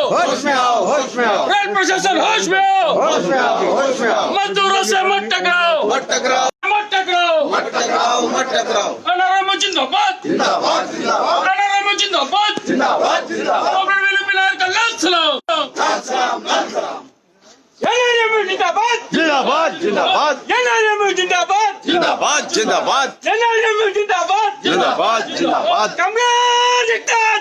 होश में आओ, होश में आओ। रेल प्रशासन होश में आओ, होश में आओ, होश में आओ। मजदूरों से मत टकराओ, मत टकराओ, मत टकराओ, मत टकराओ, मत टकराओ। NRM जिंदाबाद, जिंदाबाद, जिंदाबाद, NRM जिंदाबाद, जिंदाबाद, जिंदाबाद। डॉक्टर विनोद पिनायर का लाल सलाम, लाल सलाम, लाल सलाम। NRM जिंदाबाद, जिंदाबाद, जिंदाबाद, NRM जिंदाबाद, जिंदाबाद, जिंदाबाद, NRM जिंदाबाद, जिंदाबाद, जिंदाबाद, कांग्रेस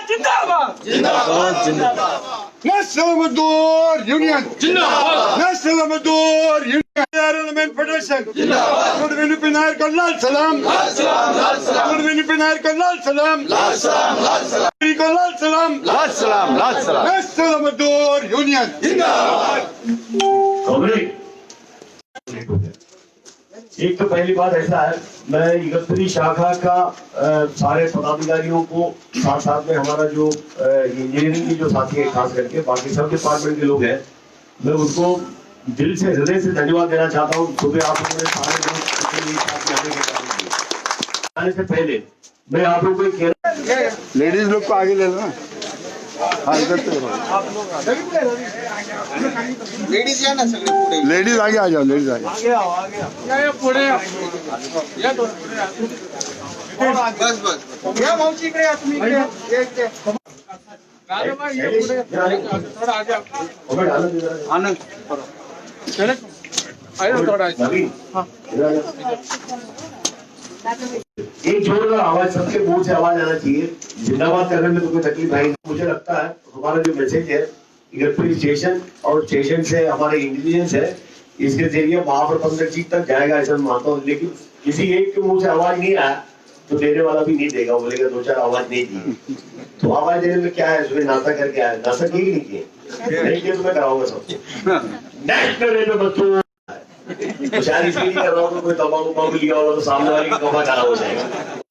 जिंदाबाद, जिंदाबाद, जिंदाबाद। National Madur Union. जिंदाबाद, National Madur Union. Element Federation. Lord Vinod Pinayer ka lal salam. लाल सलाम, लाल सलाम, Lord Vinod Pinayer ka lal salam. लाल सलाम, लाल सलाम, Ka lal salam. लाल सलाम, लाल सलाम। National Madur Union. एक तो पहली बात ऐसा है, मैं इकहत्तरी शाखा का सारे पदाधिकारियों को साथ साथ में हमारा जो इंजीनियरिंग की जो साथी है खास करके बाकी सब डिपार्टमेंट के लोग हैं, मैं उनको दिल से हृदय से धन्यवाद देना चाहता हूँ। सुबह आप लोगों ने सारे लोग साथ में आने के कारण दिए। आने से पहले मैं आप लोगों को कहना, लेडीज लोग को आगे ले लो। हाँ इधर से लेडीज या ना सगळे पुढे। लेडीज आगे आ जाओ, लेडीज आगे। बस बस। या मावशी इकडे या तुम्ही इकडे या. इकडे. आनंद. एक जोरदार आवाज, सबके मुंह से आवाज आना चाहिए। जिंदाबाद करने में तो कोई तकलीफ नहीं। मुझे लगता है हमारा जो मैसेज है इकहत्तरी स्टेशन और स्टेशन से हमारे इंटेलिजेंस है, इसके जरिए महाप्रबंधक जी तक जाएगा ऐसा मानता हूँ। लेकिन किसी एक के मुंह से आवाज नहीं आया तो देने वाला भी नहीं देगा, बोलेगा दो चार आवाज नहीं दी। तो आवाज देने में क्या है, सुबह नाश्ता करके आया, नाश्ता किए नहीं किए, नहीं किए तो मैं कराऊंगा सबको। नेशनल रेलवे बच्चों शायद इसलिए नहीं कर रहा हूँ, कोई तंबाकू लिया होगा तो सामने वाले की कफा खराब हो जाएगा।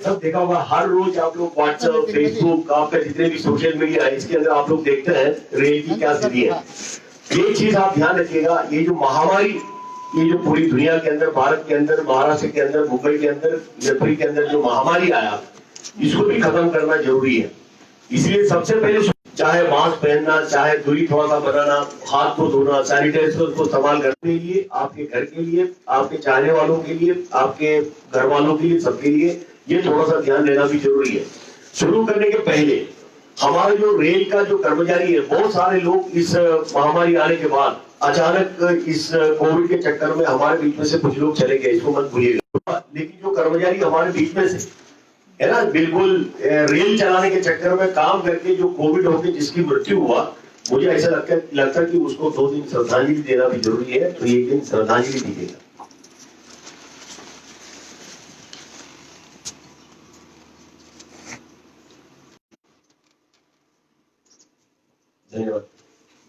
सब देखा होगा, हर रोज आप लोग व्हाट्सएप, फेसबुक, आपका जितने भी सोशल मीडिया है इसके अंदर आप लोग देखते हैं रेल की क्या स्थिति है। एक चीज आप ध्यान रखिएगा, ये जो महामारी, ये जो पूरी दुनिया के अंदर, भारत के अंदर, महाराष्ट्र के अंदर, मुंबई के अंदर, जयपुर के अंदर जो महामारी आया, इसको भी खत्म करना जरूरी है। इसलिए सबसे पहले चाहे मास्क पहनना, चाहे दूरी थोड़ा सा बनाना, हाथ को धोना, सैनिटाइजर को इस्तेमाल करने के लिए, आपके घर के लिए, आपके चाहने वालों के लिए, आपके घर वालों के लिए, सबके लिए ये थोड़ा सा ध्यान देना भी जरूरी है। शुरू करने के पहले हमारा जो रेल का जो कर्मचारी है, बहुत सारे लोग इस महामारी आने के बाद अचानक इस कोविड के चक्कर में हमारे बीच में से कुछ लोग चले गए, इसको मत भूलिएगा। लेकिन जो कर्मचारी हमारे बीच में से है ना, बिल्कुल रेल चलाने के चक्कर में काम करके जो कोविड होकर जिसकी मृत्यु हुआ, मुझे ऐसा लगता कि उसको 2 दिन श्रद्धांजलि देना भी जरूरी है, तो एक दिन श्रद्धांजलि दीजिएगा। धन्यवाद।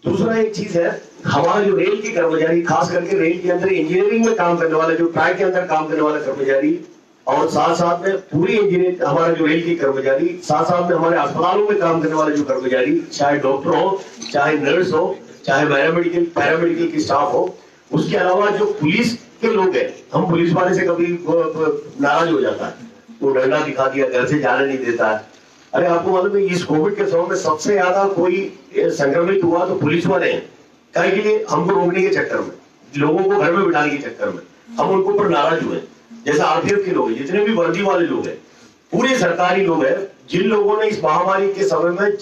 दूसरा एक चीज है, हमारा जो रेल के कर्मचारी, खास करके रेल के अंदर इंजीनियरिंग में काम करने वाले, जो ट्रैक के अंदर काम करने वाले कर्मचारी, और साथ साथ में पूरी इंजीनियर, हमारे जो रेल के कर्मचारी, साथ साथ में हमारे अस्पतालों में काम करने वाले जो कर्मचारी, चाहे डॉक्टर हो, चाहे नर्स हो, चाहे पैरामेडिकल की स्टाफ हो, उसके अलावा जो पुलिस के लोग हैं, हम पुलिस वाले से कभी नाराज हो जाता है, वो डंडा दिखा दिया, घर से जाने नहीं देता है। अरे आपको मालूम है इस कोविड के समय में सबसे ज्यादा कोई संक्रमित हुआ तो पुलिस वाले हैं। कहीं के लिए हमको रोकने के चक्कर में, लोगों को घर में बिठाने के चक्कर में हम उनको ऊपर नाराज हुए। जैसा आरपीएफ के लोग हैं, जितने भी वर्दी वाले लोग हैं, पूरे सरकारी लोग हैं, जिन लोगों ने इस महामारी के समय में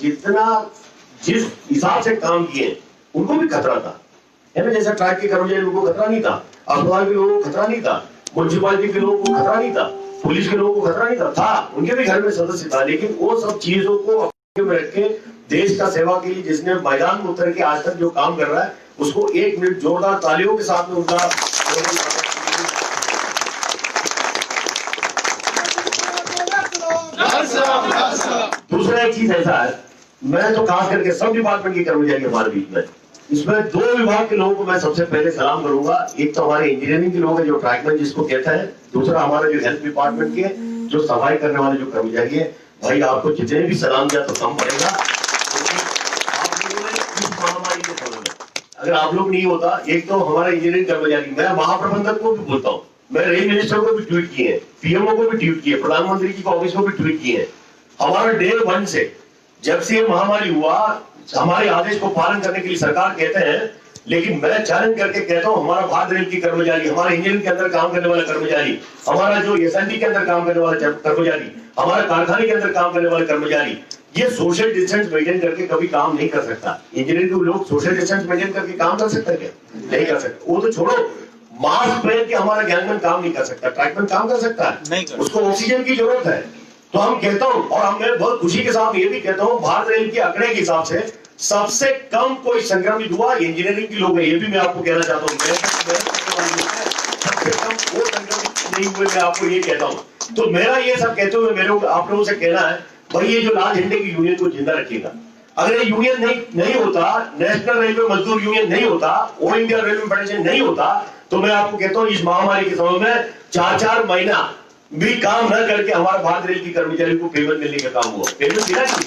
जिस हिसाब से काम किए, उनको भी खतरा था, है ना। जैसा ट्रैक के कर्मचारी उनको खतरा नहीं था, अस्पताल के लोगों को खतरा नहीं था, म्युनिसिपालिटी के लोगों को खतरा नहीं था, पुलिस के लोगों को खतरा नहीं था, उनके भी घर में सदस्य था। लेकिन वो सब चीजों को अपने में रख के देश का सेवा के लिए जिसने मैदान में उतर के आज तक जो काम कर रहा है, उसको 1 मिनट जोरदार तालियों के साथ में उनका। दूसरा एक चीज ऐसा है, मैं तो खास करके सब डिपार्टमेंट के कर्मचारी हमारे बीच में, इसमें 2 विभाग के लोगों को मैं सबसे पहले सलाम करूंगा। एक तो हमारे इंजीनियरिंग के लोग हैं जो ट्रैकमैन जिसको कहता है, दूसरा हमारा जो हेल्थ डिपार्टमेंट के जो सफाई करने वाले जो कर्मचारी है। भाई आपको जितने भी सलाम दिया तो कम पड़ेगा, आप लोगों ने इस महामारी के समय में, अगर आप लोग नहीं होता, एक तो हमारा इंजीनियरिंग कर्मचारी, मैं महाप्रबंधक को भी बोलता हूँ, मैं रेल मिनिस्टर को भी ट्वीट किए, पीएमओ को भी ट्वीट किए, प्रधानमंत्री जी के ऑफिस को भी ट्वीट किए। हमारा डे 1 से जब से ये महामारी हुआ हमारे आदेश को पालन करने के लिए सरकार कहते हैं, लेकिन मैं चैलेंज करके कहता हूं हमारा भारत रेल की कर्मचारी, हमारा इंजीनियरिंग के अंदर काम करने वाला कर्मचारी, हमारा जो एसएनडी के अंदर काम करने वाला कर्मचारी, हमारा कारखाने के अंदर काम करने वाले कर्मचारी, ये सोशल डिस्टेंस मेंटेन करके कभी काम नहीं कर सकता। इंजीनियरिंग के लोग सोशल डिस्टेंस मेंटेन करके काम कर सकते क्या? नहीं कर सकते। वो तो छोड़ो, मास्क पहन के हमारा गैंगमैन काम नहीं कर सकता, ट्रैकमैन काम कर सकता है, उसको ऑक्सीजन की जरूरत है। तो हम कहता हूं, और हम मैं बहुत खुशी के साथ ये भी कहता हूं, भारत रेल के आंकड़े के हिसाब से सबसे कम कोई संक्रमित हुआ इंजीनियरिंग के लोग हैं। ये भी मैं आपको कहना चाहता हूँ, सबसे कम वो संक्रमित नहीं हुए, मैं आपको ये कहता हूँ। तो मेरा ये सब कहते हुए मेरे आप लोगों से कहना है, भाई ये जो लाल झंडे की यूनियन को जिंदा रखिएगा। अगर ये यूनियन नहीं होता, नेशनल रेलवे मजदूर यूनियन नहीं होता, ऑल इंडिया रेलवे फेडरेशन नहीं होता, तो मैं आपको कहता हूँ इस महामारी के समय में 4-4 महीना भी काम न करके हमारे भारत रेल की कर्मचारी को पेमेंट मिलने का काम हुआ। पेमेंट मिला नहीं।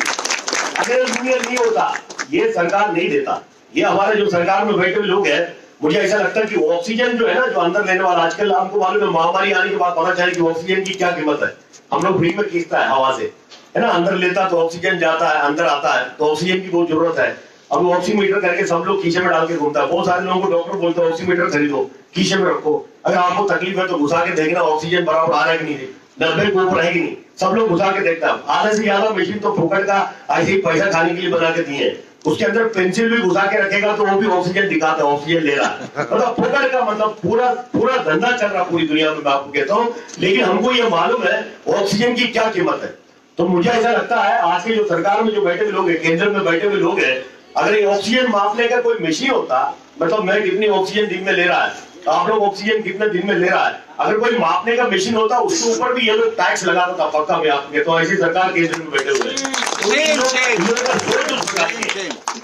अगर यूनियन नहीं होता, ये सरकार नहीं देता। ये हमारे जो सरकार में बैठे हुए लोग हैं, मुझे ऐसा लगता है कि ऑक्सीजन जो है ना, जो अंदर लेने वाला, आजकल आपको मालूम है महामारी आने के बाद पता चला कि ऑक्सीजन की क्या कीमत है। हम लोग फ्री में खींचता है हवा से, है ना, अंदर लेता तो ऑक्सीजन जाता है, अंदर आता है, तो ऑक्सीजन की बहुत जरूरत है। अब ऑक्सीमीटर करके सब लोग खींचे में डाल के घूमता है। बहुत सारे लोगों को डॉक्टर बोलते हैं ऑक्सीमीटर खरीदो, खींचे में रखो, अगर आपको तकलीफ है तो घुसा के देखना ऑक्सीजन बराबर आ रहा है कि नहीं, 90 के ऊपर है कि नहीं। सब लोग घुसा के देखता है। आधे से ज्यादा मशीन तो फोकट का ऐसे ही पैसा खाने के लिए बना के दिए, उसके अंदर पेंसिल भी घुसा के रखेगा तो वो भी ऑक्सीजन दिखाता है, ऑक्सीजन ले रहा है। मतलब फोकट का मतलब पूरा धंधा चल रहा पूरी दुनिया में, मैं आपको कहता हूँ। लेकिन हमको ये मालूम है ऑक्सीजन की क्या कीमत है। तो मुझे ऐसा लगता है आज के जो सरकार में जो बैठे हुए लोग हैं, केंद्र में बैठे हुए लोग हैं, अगर ये ऑक्सीजन मापने का कोई मशीन होता, मतलब मैं कितनी ऑक्सीजन दिन में ले रहा है, आप लोग ऑक्सीजन कितने दिन में ले रहा है, अगर कोई मापने का मशीन होता उसके ऊपर भी ये लोग टैक्स लगाता था, पक्का मैं आपको कहता हूँ। ऐसी सरकार केंद्र में बैठे हुए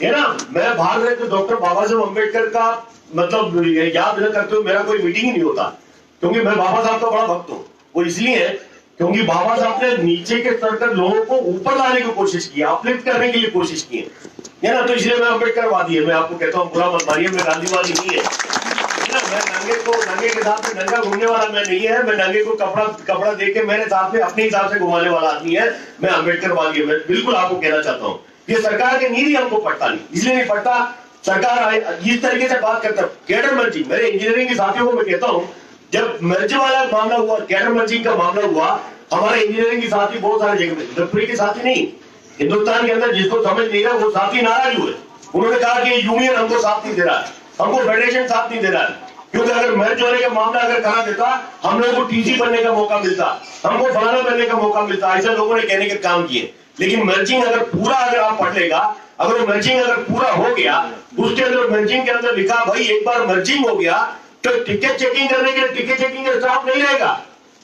है ना। मैं भारत रत्न डॉक्टर बाबा साहब अम्बेडकर का मतलब याद न करते हुए मेरा कोई मीटिंग ही नहीं होता, क्योंकि मैं बाबा साहब का बड़ा भक्त हूँ। वो इसलिए क्योंकि बाबा साहब ने नीचे के स्तर तक लोगों को ऊपर लाने की कोशिश की, अपलिफ्ट करने के लिए कोशिश की है ना। तो इसलिए मैं अम्बेडकरवादी है। मैं आपको कहता हूँ बुरा मत मानिए, मैं गांधीवादी नहीं है। मैं नंगे के साथ में नंगा घूमने वाला मैं नहीं है। मैं नंगे को कपड़ा दे के मेरे साथ में अपने हिसाब से घुमाने वाला आदमी है। मैं अम्बेडकरवादी है। मैं बिल्कुल आपको कहना चाहता हूँ ये सरकार के नीति हमको पड़ता नहीं, इसलिए नहीं पड़ता। सरकार इस तरीके से बात करता है। कैडर मर्जिंग, मेरे इंजीनियरिंग के साथियों को मैं कहता हूँ, जब मर्ज वाला मामला हुआ, कैडर मर्जिंग का मामला हुआ, हमारे इंजीनियरिंग के साथी बहुत सारे जगह में, जगपुरी के साथी नहीं, हिंदुस्तान के अंदर जिसको समझ नहीं रहा वो साथी नाराज हुए। उन्होंने कहा कि यूनियन हमको साथ नहीं दे रहा है, हमको फेडरेशन साथ नहीं दे रहा है, क्योंकि अगर मर्ज होने का मामला अगर करा देता, हम लोगों को टीसी बनने का मौका मिलता, हमको फलाना बनने का मौका मिलता। ऐसे लोगों ने कहने के काम किए। लेकिन मर्जिंग अगर पूरा अगर आप पढ़ लेगा, अगर वो मर्जिंग अगर पूरा हो गया, उसके अंदर मर्जिंग के अंदर लिखा भाई एक बार मर्जिंग हो गया तो टिकट चेकिंग करने के लिए टिकट चेकिंग का स्टाफ नहीं रहेगा।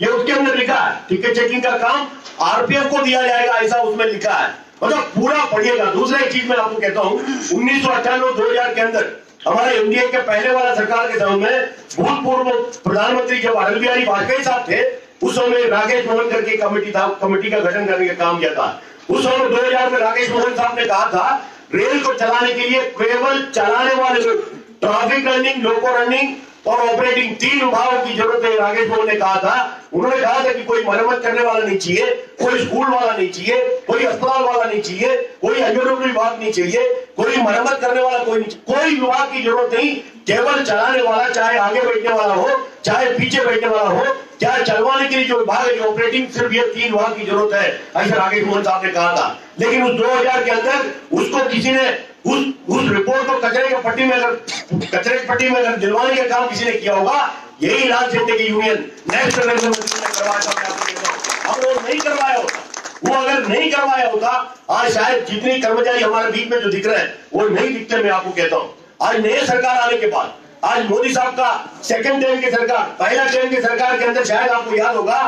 ये उसके अंदर लिखा है, टिकट चेकिंग का काम आरपीएफ को दिया जाएगा, ऐसा उसमें लिखा है। मतलब पूरा पढ़िएगा। दूसरा एक चीज मैं आपको कहता हूँ, 1998-2000 के अंदर हमारे एनडीए के पहले वाला सरकार के समय में भूतपूर्व प्रधानमंत्री जब अटल बिहारी वाजपेयी साहब थे, उस समय राकेश मोहन करके कमेटी था, कमेटी का गठन करने का काम किया था। उस समय 2000 में राकेश मोहन साहब ने कहा था रेल को चलाने के लिए केवल चलाने वाले लोग, ट्रैफिक रनिंग, लोको रनिंग और ऑपरेटिंग 3 विभागों की जरूरत है। राकेश मोहन ने कहा था, उन्होंने कहा था कि कोई मरम्मत करने वाला नहीं चाहिए, कोई स्कूल वाला नहीं चाहिए, कोई अस्पताल वाला नहीं चाहिए, कोई अंगनवाड़ी विभाग नहीं चाहिए, कोई मरम्मत करने वाला कोई नहीं, कोई विभाग की जरूरत नहीं, केवल चलाने वाला, चाहे आगे बैठने वाला हो, चाहे पीछे बैठने वाला हो, चाहे चलवाने के लिए जो विभाग है, जो ऑपरेटिंग, सिर्फ ये 3 विभाग की जरूरत है, ऐसा राकेश मोहन साहब ने कहा था। लेकिन उस 2000 के अंदर उसको किसी ने उस रिपोर्ट को कचरे की पट्टी में अगर दिलवाने का काम किसी ने किया होगा, यही लाल झंडे की यूनियन नेशनल रेलवे मंत्री ने करवाया था। अब वो नहीं करवाया होता, वो अगर नहीं करवाया होता, आज शायद जितनी कर्मचारी हमारे बीच में जो दिख रहे हैं वो नहीं दिखते। मैं आपको कहता हूँ आज नई सरकार आने के बाद, आज मोदी साहब का सेकंड टर्म की सरकार, पहला टर्म की सरकार के अंदर शायद आपको याद होगा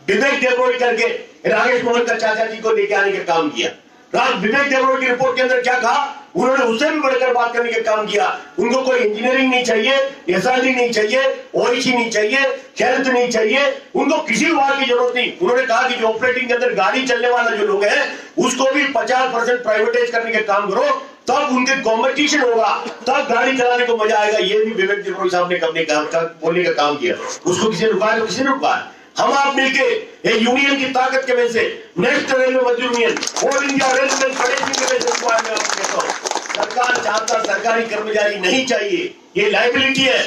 विवेक देबरोई करके राकेश मोहन का चाचा जी को लेके आने का काम किया। विवेक देबरोई की रिपोर्ट के अंदर क्या कहा, उन्होंने उससे भी बढ़कर बात करने का काम किया। उनको कोई इंजीनियरिंग नहीं चाहिए, एसआरडी नहीं चाहिए, ओईसी नहीं चाहिए, हेल्थ नहीं चाहिए, उनको किसी विभाग की जरूरत नहीं। उन्होंने कहा कि जो ऑपरेटिंग के अंदर गाड़ी चलने वाला जो लोग हैं उसको भी 50% प्राइवेटाइज करने का काम करो, तब उनके कॉम्पिटिशन होगा, तब गाड़ी चलाने को मजा आएगा। ये भी विवेक देबरोई साहब ने बोलने का काम किया। उसको किसी ने रुकाया तो किसी ने रुकाया। हम आप मिलके एक यूनियन की ताकत के वजह से नेशनल रेलवे मजदूर union all India railway federation की वजह से मैं आपको कहता हूं, सरकार चाहता सरकारी कर्मचारी नहीं चाहिए, ये लाइबिलिटी है।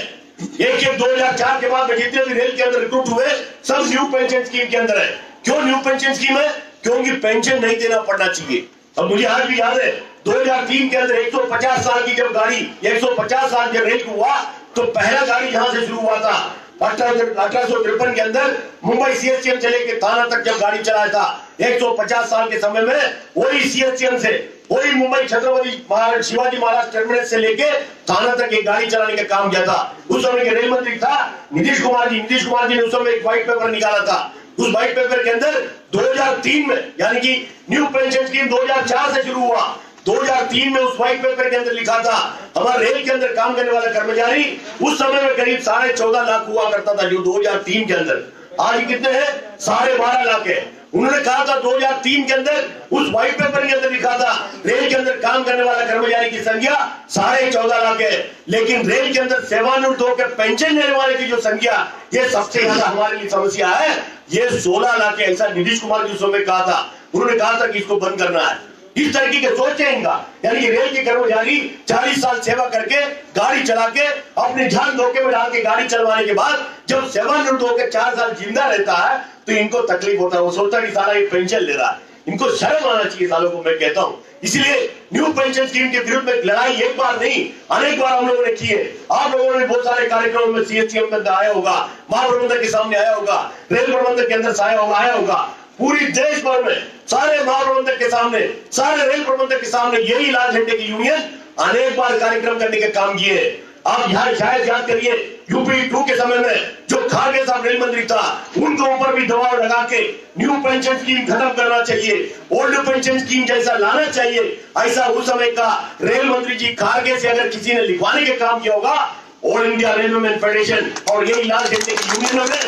एक 2004 के बाद में जितने भी रेल के अंदर रिक्रूट हुए सब न्यू पेंशन स्कीम के अंदर है। क्यों न्यू पेंशन स्कीम है? क्योंकि पेंशन नहीं देना पड़ना चाहिए। अब मुझे आज भी याद है 2003 के अंदर 150 साल की जब गाड़ी 150 साल जब रेल हुआ तो पहला गाड़ी जहां से शुरू हुआ था 1853 के अंदर मुंबई सीएसटीएम से लेकर थाना तक जब गाड़ी चलाया था 150 साल के समय में वही सीएसटीएम से वही मुंबई छत्रपति शिवाजी महाराज टर्मिनस से लेके थाना तक एक गाड़ी चलाने का काम किया था। उस समय के रेल मंत्री था नीतीश कुमार जी ने उस समय एक व्हाइट पेपर निकाला था। उस व्हाइट पेपर के अंदर 2003 में यानी कि न्यू पेंशन स्कीम 2004 से शुरू हुआ, 2003 में उस व्हाइट पेपर के अंदर लिखा था हमारे रेल के अंदर काम करने वाला कर्मचारी उस समय में करीब 14.5 लाख हुआ करता था जो 2003 के अंदर। आज कितने हैं? 12.5 लाख है। उन्होंने कहा था 2003 के अंदर उस व्हाइट पेपर के अंदर लिखा था रेल के अंदर काम करने वाला कर्मचारी की संख्या 14.5 लाख है, लेकिन रेल के अंदर सेवानिवृत्त होकर पेंशन लेने वाले की जो संख्या ये सबसे ज्यादा हमारे लिए समस्या है, ये 16 लाख है। ऐसा नीतीश कुमार जी उस समय कहा था। उन्होंने कहा था कि इसको बंद करना है। इस तरीके के सोच है इनका, यानी कि रेल के कर्मचारी 40 साल सेवा करके गाड़ी चला के अपने जान धोखे में डाल के गाड़ी चलवाने के बाद जब सेवानिवृत्त होकर 4 साल जिंदा रहता है तो इनको तकलीफ होता है। वो सोचता है कि साला ये पेंशन ले रहा है, इनको शर्म आना चाहिए सालों को, मैं कहता हूं। इसलिए न्यू पेंशन स्कीम के विरुद्ध में लड़ाई एक बार नहीं अनेक बार हम लोगों ने की है। आप लोगों ने बहुत सारे कार्यक्रमों में सीएसटीएम में आया होगा, महाप्रबंधक के सामने आया होगा, रेल प्रबंधक के अंदर आया होगा, पूरी देश भर में सारे महाप्रबंधक के सामने, सारे रेल प्रबंधक के सामने यही लाल झंडे की यूनियन अनेक बार कार्यक्रम करने का काम किए। आप यहाँ शायद याद करिए यूपी 2 के समय में जो खारगे साहब रेल मंत्री था उनके ऊपर भी दबाव लगा के न्यू पेंशन स्कीम खत्म करना चाहिए, ओल्ड पेंशन स्कीम जैसा लाना चाहिए। ऐसा उस समय का रेल मंत्री जी खारगे से अगर किसी ने लिखवाने का काम किया होगा ऑल इंडिया रेलवेमैन फेडरेशन और यही लाल झंडे की यूनियनों ने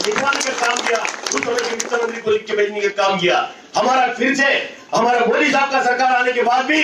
लिखवाने का काम किया, उस समय के वित्त मंत्री को लिख के भेजने का काम किया। हमारा फिर से हमारा मोदी साहब का सरकार आने के बाद भी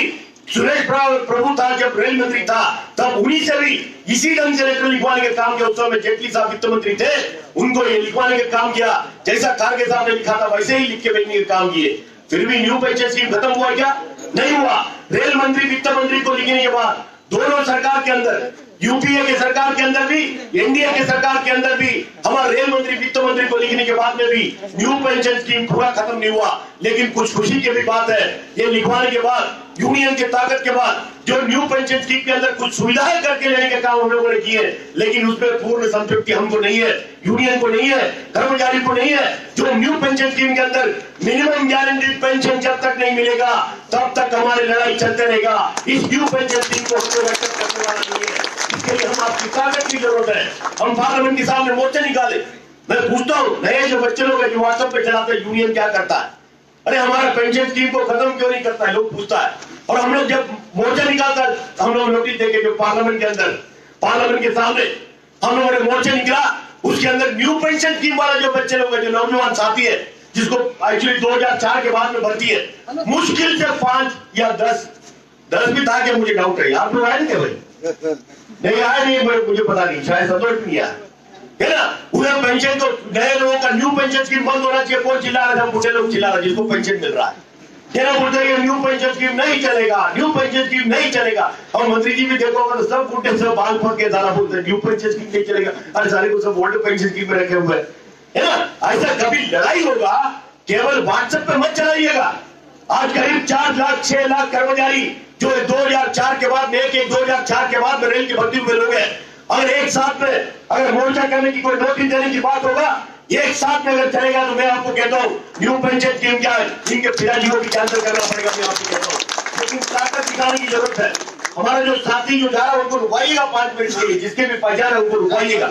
सुरेश प्रभु था जब रेल मंत्री था तब उन्हीं से भी इसी ढंग से लेटर लिखवाने का काम किया। उस समय जेटली साहब वित्त मंत्री थे, उनको ये लिखवाने का काम किया, जैसा खारगे साहब ने लिखा था वैसे ही लिख के भेजने का काम किए। फिर भी न्यू पेंशन स्कीम खत्म हुआ क्या? नहीं हुआ। रेल मंत्री वित्त मंत्री को लिखने के बाद दोनों सरकार के अंदर, यूपीए के सरकार के अंदर भी, एनडीए के सरकार के अंदर भी, हमारे रेल मंत्री वित्त मंत्री को लिखने के बाद में भी न्यू पेंशन स्कीम पूरा खत्म नहीं हुआ। लेकिन कुछ खुशी की भी बात है, ये लिखवाने के बाद यूनियन की ताकत के बाद जो न्यू पेंशन स्कीम के अंदर कुछ सुविधाएं करके लेने के काम हम लोगों ने किए, लेकिन उसमें पूर्ण संतृप्ति हमको नहीं है, यूनियन को नहीं है, कर्मचारी को नहीं है। जो न्यू पेंशन स्कीम के अंदर मिनिमम गारंटीड पेंशन जब तक नहीं मिलेगा तब तक हमारी लड़ाई चलते रहेगा। इस न्यू पेंशन स्कीम को हमको रद्द करने वाला नहीं है, इसके लिए हम आपकी ताकत की जरूरत है। हम पार्लियामेंट के सामने मोर्चा निकाले। मैं पूछता हूँ नए जो बच्चे लोग हैं जो व्हाट्सएप पे चलाते हैं यूनियन क्या करता है? अरे हमारा पेंशन स्कीम को खत्म क्यों नहीं करता है, लोग पूछता है। और हम लोग जब मोर्चा निकालता है हम लोग नोटिस देके जो पार्लियामेंट के अंदर, पार्लियामेंट के सामने हम लोगों ने मोर्चा निकला, उसके अंदर न्यू पेंशन स्कीम वाला जो बच्चे लोग हैं, जो नौजवान साथी है, जिसको एक्चुअली 2004 के बाद में भर्ती है, मुश्किल से 5 या 10 भी था क्या, मुझे डाउट है। आप लोग आए थे भाई? नहीं आया नहीं, मुझे पता नहीं, शायद संतोष नहीं आया है ना। उन्हें पेंशन तो नए लोगों का न्यू पेंशन स्कीम बंद होना चाहिए। कौन चिल्ला रहा था? बूढ़े लोग चिल्ला रहे जिसको पेंशन मिल रहा है। क्या बोलते हैं न्यू पेंशन स्कीम नहीं चलेगा, न्यू पेंशन स्कीम नहीं चलेगा। और मंत्री जी भी देखो तो सब बूढ़े सब बाल फोड़ के सारा बोलते हैं न्यू पेंशन स्कीम नहीं चलेगा। अरे सारे को सब ओल्ड पेंशन स्कीम में रखे हुए है ना। ऐसा कभी लड़ाई होगा केवल व्हाट्सएप पे मत चलाइएगा। आज करीब 4 लाख 6 लाख कर्मचारी जो 2004 के बाद में 2004 के बाद में रेल की भर्ती हुए लोग हैं, अगर एक साथ में अगर मोर्चा करने की कोई नोटिस देने की बात होगा, एक साथ में अगर चलेगा तो मैं आपको कहता हूं न्यू पेंशन स्कीम क्या है, इनके पिताजी को भी कैंसिल करना पड़ेगा, मैं आपको कहता हूं। लेकिन ताकत दिखाने की जरूरत है। हमारा जो साथी जो जा रहा है उनको रुकवाइएगा 5 मिनट के लिए, जिसके भी पहचान है उनको रुकवाइएगा।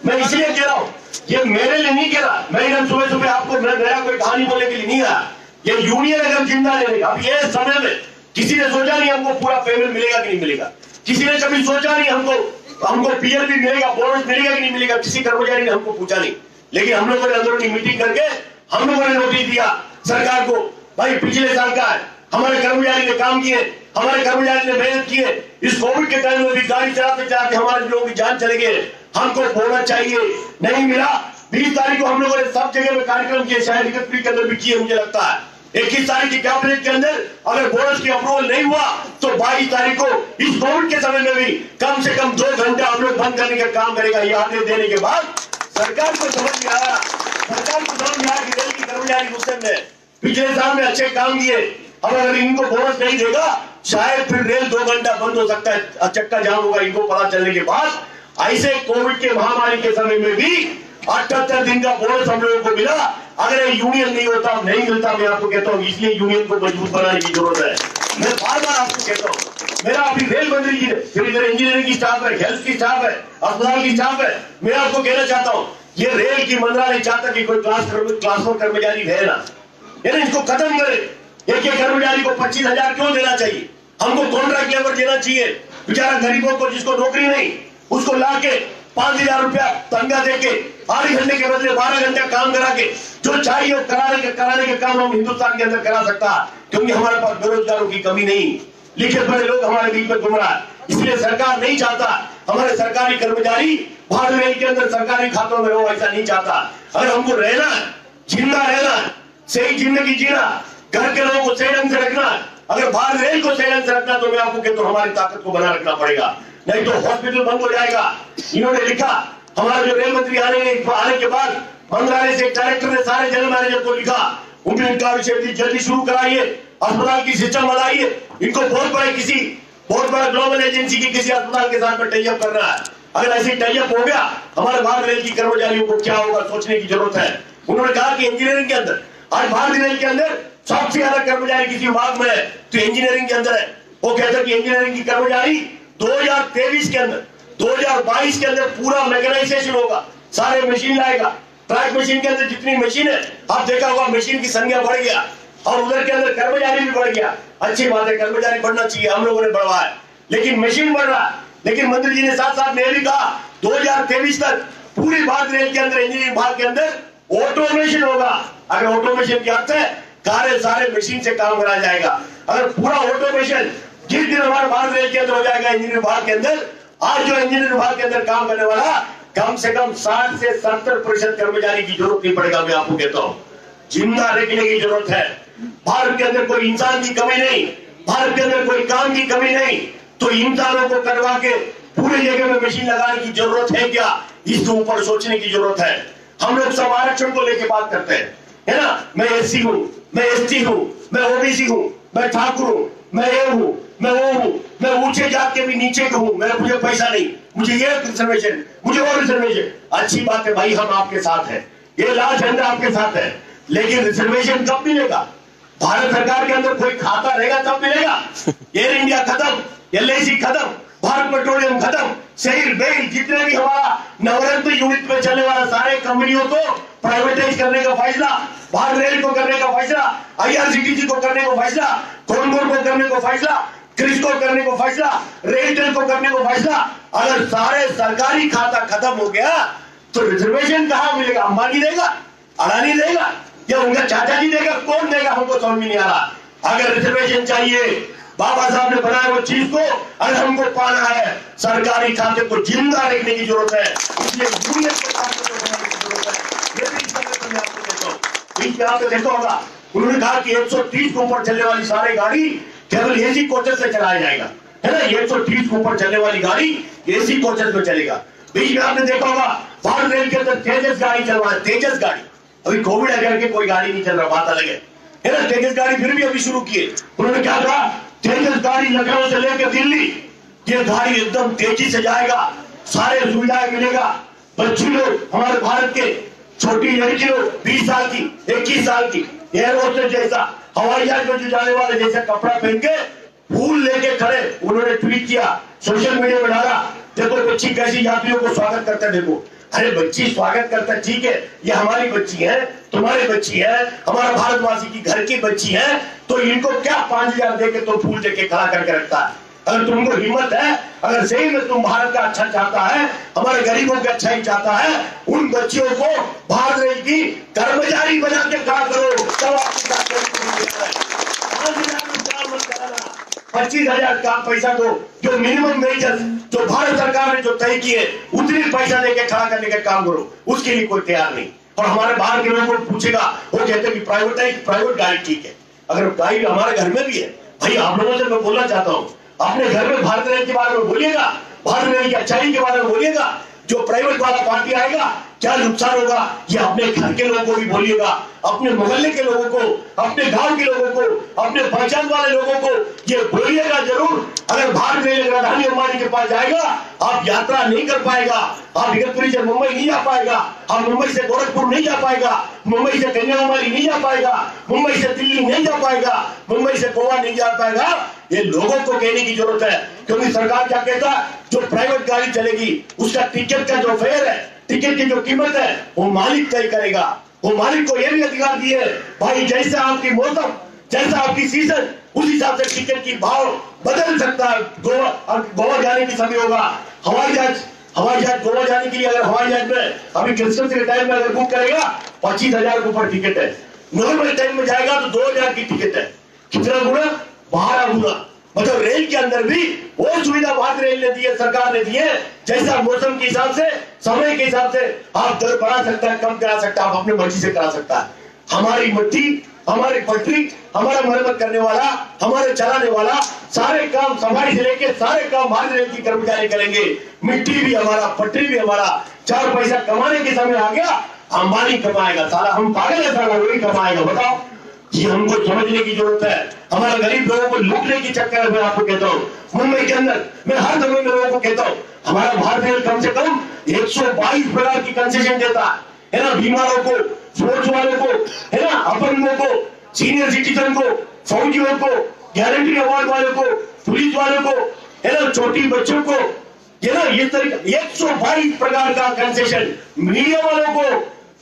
मैं इसलिए कह रहा हूं, ये मेरे लिए नहीं कह रहा, मैं एकदम सुबह सुबह आपको नया कोई कहानी बोलने के लिए नहीं आया। ये यूनियन अगर जिंदा रहेगा, अब ये समय में किसी ने सोचा नहीं हमको पूरा पेमेंट मिलेगा कि नहीं मिलेगा, किसी ने कभी सोचा नहीं हमको पीएल भी मिलेगा, बोनस मिलेगा कि नहीं मिलेगा, किसी कर्मचारी ने हमको पूछा नहीं। लेकिन हम लोगों ने अंदरूनी मीटिंग करके हम लोगों ने नोटिस दिया सरकार को, भाई पिछले साल का है, हमारे कर्मचारी ने काम किए, हमारे कर्मचारी ने मेहनत की है, इस कोविड के टाइम में भी गाड़ी चलाते चलाते हमारे लोगों की जान चले गए, हमको बोनस चाहिए, नहीं मिला 20 तारीख को हम लोगों ने सब जगह में कार्यक्रम किए, शायद इकतीस के अंदर भी किए मुझे लगता है। 21 तारीख की कैबिनेट के अंदर अगर बोनस की अप्रूवल नहीं हुआ तो 22 तारीख को इस कोविड के समय में भी कम से कम 2 घंटा हम लोग बंद करने का काम करेगा। ये आदेश देने के बाद सरकार को समझ में आया कि रेल की कर्मचारी गुस्से में पिछले साल में अच्छे काम किए, अब अगर इनको बोनस नहीं देगा शायद फिर रेल 2 घंटा बंद हो सकता है, चक्का जाम होगा। इनको पता चलने के बाद ऐसे कोविड के महामारी के समय में भी 78 दिन का बोनस हम लोगों को मिला। अगर यूनियन नहीं होता, नहीं मिलता, मैं आपको कहता हूँ इसलिए यूनियन को मजबूत बनाने की जरूरत है। मैं बार बार आपको कहता हूँ, मेरा अभी रेल मंत्री जी फिर इधर इंजीनियरिंग की स्टाफ है, हेल्थ की स्टाफ है, अस्पताल की स्टाफ है। मैं आपको कहना चाहता हूँ ये रेल की मंत्रालय चाहता कि कोई ट्रांसफर कर्मचारी रहे ना, यानी इसको खत्म करे। एक कर्मचारी को 25,000 क्यों देना चाहिए? हमको कॉन्ट्रैक्ट लेबर देना चाहिए। बेचारा गरीबों को जिसको नौकरी नहीं उसको ला के 5,000 रुपया तनख्वाह देके 8 घंटे के बदले 12 घंटा काम करा के जो चाहिए वो कराने के काम हम हिंदुस्तान के अंदर करा सकता है, क्योंकि हमारे पास बेरोजगारों की कमी नहीं। लिखे पढ़े लोग हमारे बीच में घूम रहा है, इसलिए सरकार नहीं चाहता हमारे सरकारी कर्मचारी भारत रेल के अंदर सरकारी खातों में हो, ऐसा नहीं चाहता। अगर हमको रहना है, जिंदा रहना है, सही जिंदगी जीना, घर के लोगों को सही ढंग से रखना, अगर भारत रेल को सही ढंग से रखना तो मैं आपको कहता हूं हमारी ताकत को बना रखना पड़ेगा, नहीं तो हॉस्पिटल बंद हो जाएगा। इन्होंने लिखा, हमारे जो रेल मंत्री आने के बाद मंत्रालय से डायरेक्टर ने सारे जनरल मैनेजर को लिखा, उनका विषय जल्दी शुरू कराइए, अस्पताल की सिस्टम बनाइए। इनको बहुत बड़ा ग्लोबल एजेंसी की किसी अस्पताल के साथ में टाइअप करना है। अगर ऐसी टाइअप हो गया हमारे भारत रेल की कर्मचारियों को क्या होगा सोचने की जरूरत है। उन्होंने कहा कि इंजीनियरिंग के अंदर आज भारत रेल के अंदर सबसे ज्यादा कर्मचारी किसी विभाग में है तो इंजीनियरिंग के अंदर है। वो कहते हैं कि इंजीनियरिंग की कर्मचारी 2023 के अंदर 2022 के अंदर पूरा मैकेनाइजेशन होगा, सारे मशीन लाएगा। ट्रैक मशीन के अंदर जितनी मशीन है आप देखा होगा मशीन की संख्या बढ़ गया और उधर के अंदर कर्मचारी भी बढ़ गया। अच्छी बात है, कर्मचारी बढ़ना चाहिए, हम लोगों ने बढ़वाया, लेकिन मशीन बढ़ रहा है। लेकिन मंत्री जी ने साथ साथ में भी कहा 2023 तक पूरी भारत रेल के अंदर इंजीनियरिंग विभाग के अंदर ऑटोमेशन होगा। अगर ऑटोमेशन के अर्थ है कार्य सारे मशीन से काम कराया जाएगा। अगर पूरा ऑटोमेशन जिस दिन हमारे भारत रेल के अंदर हो जाएगा इंजीनियरिंग विभाग के अंदर, आज जो इंजीनियरिंग विभाग के अंदर काम करने वाला कम से कम 60 से 70% कर्मचारी की जरूरत नहीं पड़ेगा। मैं आपको कहता हूँ जिंदा रखने की जरूरत है। भारत के अंदर कोई इंसान की कमी नहीं, भारत के अंदर कोई काम की कमी नहीं, तो इंसानों को करवा के पूरे जगह में मशीन लगाने की जरूरत है क्या? इसके ऊपर सोचने की जरूरत है। हम लोग सब आरक्षण को लेकर बात करते हैं, है ना? मैं एससी हूँ, मैं एसटी हूँ, मैं ओबीसी हूँ, मैं ठाकुर हूँ, मैं ये हूँ, मैं वो हूँ, मैं ऊंचे जात के भी नीचे के हूँ, मुझे पैसा नहीं, मुझे ये रिजर्वेशन, मुझे वो रिजर्वेशन। अच्छी बात है भाई, हम आपके साथ हैं, ये लाल झंडा आपके साथ है, लेकिन रिजर्वेशन कब मिलेगा? भारत सरकार के अंदर कोई खाता रहेगा तब मिलेगा। एयर इंडिया खत्म, LIC खत्म, भारत पेट्रोलियम खत्म, शहर बेल जितने भी हमारा नवरत्न यूनिट में चलने वाला सारे कंपनियों को प्राइवेटाइज करने का फैसला, भारत रेल को करने का फैसला, IRCTC को करने को फैसला, कॉनकोर को करने को फैसला, क्रिस को करने को फैसला, रेलटेल को करने को फैसला। अगर सारे सरकारी खाता खत्म हो गया तो रिजर्वेशन कहाँ मिलेगा? अंबानी देगा, अडानी देगा या उनका चाचा जी देगा? कौन देगा? हमको समझ में नहीं आ रहा। अगर रिजर्वेशन चाहिए, बाबा साहब ने बनाया वो चीज को अगर हमको पाना है, सरकारी खाते को जिंदा रखने की जरूरत है, इसलिए यूनियन के खाते को बनाने की जरूरत है। ये भी इस तरह से मैं आपको कहता हूँ। बीच आपने देखा होगा उन्होंने कहा कि 130 के ऊपर चलने वाली सारी गाड़ी केवल एसी कोचेस से चलाया जाएगा, है ना? 130 के ऊपर चलने वाली गाड़ी एसी कोचेस में चलेगा। बीच में आपने देखा होगा भारत रेल के अंदर तेजस गाड़ी चल रहा है, तेजस गाड़ी। अभी कोविड है करके कोई गाड़ी नहीं चल रहा, बात अलग है ना? तेजस गाड़ी फिर भी अभी शुरू किए। उन्होंने क्या कहा, तेजस गाड़ी लखनऊ से लेकर दिल्ली, ये गाड़ी एकदम तेजी से जाएगा, सारे सुविधाएं मिलेगा। बच्ची लोग हमारे भारत के, छोटी लड़की लोग 20 साल की, 21 साल की, एयर होस्टेस जैसा, हवाई जहाज में जाने वाले जैसा कपड़ा पहन के फूल लेके खड़े। उन्होंने ट्वीट किया, सोशल मीडिया में डाला, देखो बच्ची कैसी यात्रियों को स्वागत करता है। देखो, अरे बच्ची स्वागत करता है, ठीक है, ये हमारी बच्ची है, तुम्हारी बच्ची है, हमारा भारतवासी की घर की बच्ची है, तो इनको क्या 5,000 देके तो फूल देके खड़ा करके रखता है? अगर तुमको हिम्मत है, अगर सही में तुम भारत का अच्छा चाहता है, हमारे गरीबों का अच्छा ही चाहता है, उन बच्चियों को भारत रेल की कर्मचारी बना के खड़ा करो, तब आपकी 25,000 का पैसा दो, जो मिनिमम वेजेस जो भारत सरकार ने जो तय किए उतनी पैसा देके खड़ा करने का काम करो, उसके लिए कोई तैयार नहीं। और हमारे बाहर के लोगों को पूछेगा, वो कहते हैं कि प्राइवेट गाड़ी ठीक है। अगर गाड़ी हमारे घर में भी है, भाई आप लोगों से मैं बोलना चाहता हूँ, अपने घर में भारत रेल के बारे में बोलिएगा, भारत रेल की अच्छाई के बारे में बोलिएगा। जो प्राइवेट वाला पार्टी आएगा क्या नुकसान होगा, ये अपने घर के लोगों को भी बोलिएगा, अपने मोहल्ले के लोगों को, अपने गांव के लोगों को, अपने पहचान वाले लोगों को ये बोलिएगा जरूर। अगर भारत रेल अदानी अंबानी के पास जाएगा, आप यात्रा नहीं कर पाएगा, आप इगतपुरी से मुंबई नहीं जा पाएगा, आप मुंबई से गोरखपुर नहीं जा पाएगा, मुंबई से कन्याकुमारी नहीं जा पाएगा, मुंबई से दिल्ली नहीं जा पाएगा, मुंबई से गोवा नहीं जा पाएगा। ये लोगों को कहने की जरूरत है, क्योंकि सरकार क्या कहता है, जो प्राइवेट गाड़ी चलेगी उसका टिकट का जो फेयर है, टिकट की जो कीमत है वो मालिक तय करेगा। वो मालिक को यह भी अधिकार दिए भाई, जैसे आपकी मौसम, जैसा आपकी सीजन, उस हिसाब से टिकट की भाव बदल सकता है। गोवा जाने की समय होगा, हवाई जहाज गोवा जाने के लिए अगर हवाई जहाज में अभी क्रिसमस के टाइम में अगर बुक करेगा 25,000 के ऊपर टिकट है। नॉर्मल टाइम में जाएगा तो 2,000 की टिकट है। कितना गुना? 12 गुना। मतलब रेल के अंदर भी वो सुविधा भारत रेल ने दी है, सरकार ने दी है। जैसा मौसम के हिसाब से, समय के हिसाब से आप दर बढ़ा सकता है, कम करा सकता है, आप अपने मर्जी से करा सकता है। हमारी मट्टी, हमारी पटरी, हमारा मरम्मत करने वाला, हमारे चलाने वाला, सारे काम सफाई से लेके सारे काम भारत रेल की कर्मचारी करेंगे। मिट्टी भी हमारा, पटरी भी हमारा। 4 पैसा कमाने के समय आ गया, अंबानी कमाएगा, साला हम पागल है, साला वही कमाएगा। बताओ, ये हमको समझने की जरूरत है। हमारे गरीब लोगों को लूटने की चक्कर में आपको कहता हूँ, मुंबई के अंदर मैं हर जगह में लोगों को कहता हूँ, हमारा भारत रेल कम से कम 122 प्रकार की कंसेशन देता है ना, बीमारों को, स्पोर्ट्स वालों को, है ना, अपंगों को, सीनियर सिटीजन को, फौजियों को, गारंटी अवार्ड वालों को, पुलिस वालों को, है ना, छोटी बच्चों को, है ना, ये तरीका 122 प्रकार का कंसेशन मीडिया वालों को,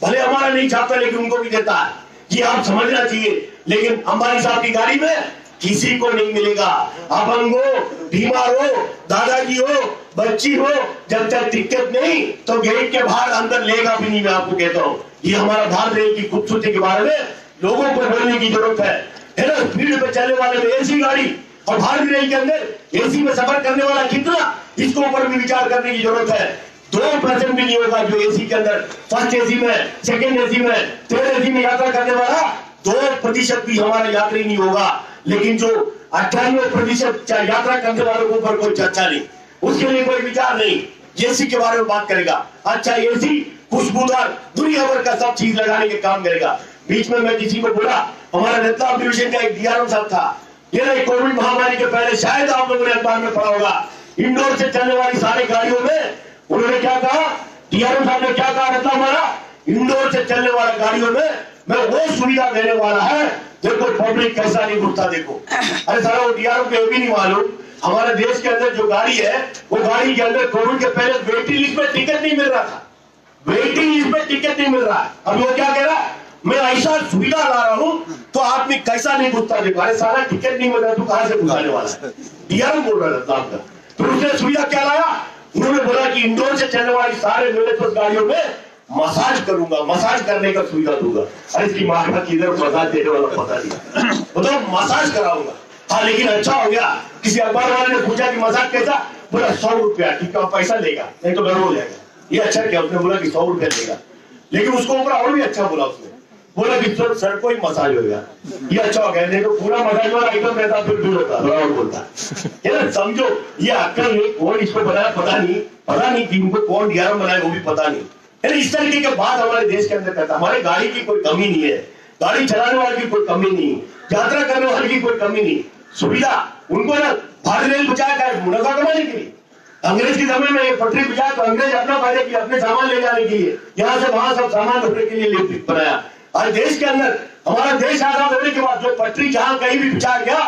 भले हमारा नहीं चाहता लेकिन उनको भी देता है। ये आप समझना चाहिए। लेकिन अंबानी साहब की गाड़ी में किसी को नहीं मिलेगा। अपंग हो, बीमार हो, दादाजी हो, बच्ची हो, जब तक टिकट नहीं तो गेट के बाहर अंदर लेगा भी नहीं। मैं आपको कहता हूँ, ये हमारा भारत रेल की खूबसूरती के बारे में लोगों को बोलने की जरूरत है ना। स्पीड पे चलने वाले में एसी गाड़ी और भारत रेल के अंदर एसी में सफर करने वाला कितना, इसके ऊपर भी विचार करने की जरूरत है। 2% भी नहीं होगा जो एसी के अंदर, फर्स्ट एसी में, सेकंड एसी में, थर्ड एसी में यात्रा करने वाला 2% भी हमारा यात्री नहीं होगा। लेकिन जो 98% यात्रा करने वालों के ऊपर कोई चर्चा नहीं, उसके लिए कोई विचार नहीं। एसी के बारे में बात करेगा, अच्छा एसी खुशबूदार दुनिया भर का सब चीज लगाने के काम करेगा। बीच में मैं किसी को बोला, हमारा रतलाम डिवीजन का एक डीआरएम साहब था, ये ना कोविड महामारी के पहले, शायद आप लोगों ने अखबार में पढ़ा होगा, इंदौर से चलने वाली सारी गाड़ियों में उन्होंने क्या कहा, डीआरएम साहब ने क्या कहा, रतलाम वाला, इंदौर से चलने वाला गाड़ियों में मैं वो सुविधा देने वाला है, देखो पब्लिक कैसा नहीं घुसता। देखो अरे सारा वो डीआरएम को ये भी नहीं मालूम, हमारे देश के अंदर जो गाड़ी है, वो गाड़ी के अंदर कोविड के पहले वेटिंग लिस्ट में टिकट नहीं मिल रहा था, वेटिंग लिस्ट में टिकट नहीं मिल रहा है। अब वो क्या कह रहा है, मैं ऐसा सुविधा ला रहा हूं तो आदमी कैसा नहीं घुसता। देखो अरे सारा टिकट नहीं मिल रहा, तू कहां से घुसाने वाला है, डीआरएम बोल रहा था आपका। तो उसने सुविधा क्या लाया, उन्होंने बोला कि इंदौर से चलने वाली सारे मेरे पास गाड़ियों में मसाज करूंगा, मसाज करने का सुविधा दूंगा। अरे इसकी मार्फत किधर मसाज देने वाला पता नहीं, मतलब मसाज कराऊंगा। हाँ लेकिन अच्छा हो गया, किसी अखबार वाले ने पूछा कि मसाज कैसा, बोला 100 रुपया, ठीक है पैसा लेगा नहीं तो गड़बड़ हो जाएगा। ये अच्छा क्या, उसने बोला कि 100 रुपया लेगा, लेकिन उसको ऊपर और भी अच्छा बोला, उसने बोला कि सर कोई मसाज हो गया, ये अच्छा हो गया, नहीं तो पूरा मसाज वाला आइटम रहता फिर दूर होता, थोड़ा और बोलता है ना। समझो ये अक्कल है, कौन इसको बनाया पता नहीं कि उनको कौन डीआरएम बनाया वो भी पता नहीं है। इस तरीके के बात हमारे देश के अंदर करता, हमारे गाड़ी की कोई कमी नहीं है, गाड़ी चलाने वाले की कोई कमी नहीं, यात्रा करने वाले की कोई कमी नहीं। सुविधा उनको ना भारत रेल बचाया का मुनाफा कमाने के लिए, अंग्रेज के समय में ये पटरी बिछाया तो अंग्रेज अपना फायदे के लिए, अपने सामान ले जाने के लिए, यहाँ से वहां सब सामान ढोने के लिए बनाया। आज देश के अंदर हमारा देश आजाद होने के बाद जो पटरी जहां कहीं भी बिछाया गया,